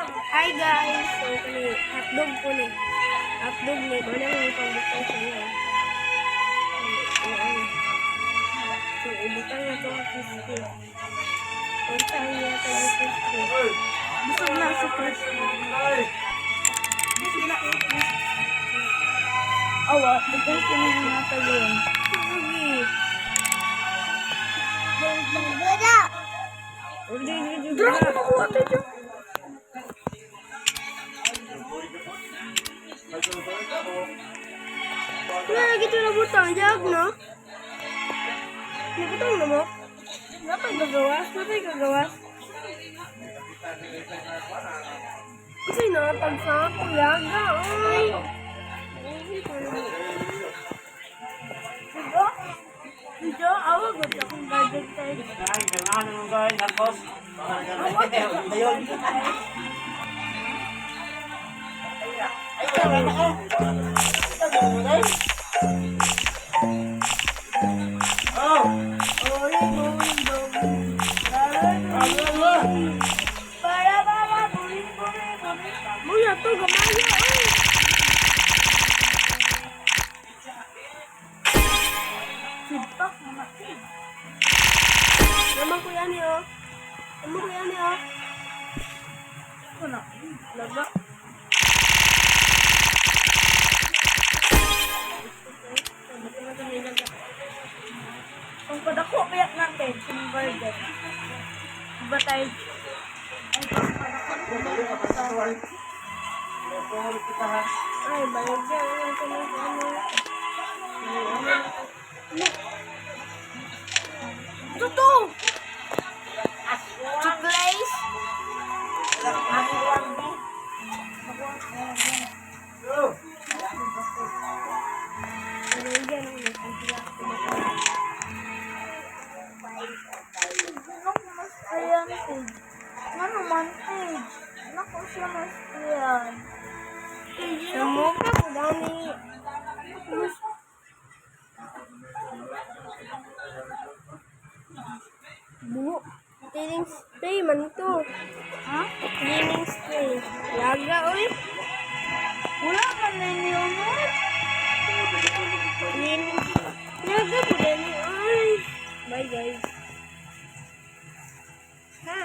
Hi guys! So, kani hotdog po ni. Hotdog ni. Mana yung pang-bukay sa iyo. So, ibutang na ito ang crispy. Puntahan niya ito yung crispy. Busog na si crispy. Awa, bukay ko na yung mga yun. Sige. Drama mo po ito dyan. Lagi ito na butang, jag no? Nabutang na mo? Napay gagawas? Napay gagawas? Kasi nakatagsa ako, yaga, oy! Diyo, awag ko akong budget tayo. Kailangan naman gawin, tapos ayun. Muya to, gamaya, oy! Sipak, mama. Naman ko yan eh, oh. Naman ko yan eh, oh. Ano? Laga. Ang padako, payak natin. Yung burger. Diba tayo? Ay, bayag yan. Ito to! Chiclays! Ano man, Page? Naku siya mas yan. Semoga po dami. Bu, cleaning spray man to. Ha? Cleaning spray. Laga, oy. Wala man na niyo mo. Cleaning. Laga po dami, oy. Bye guys.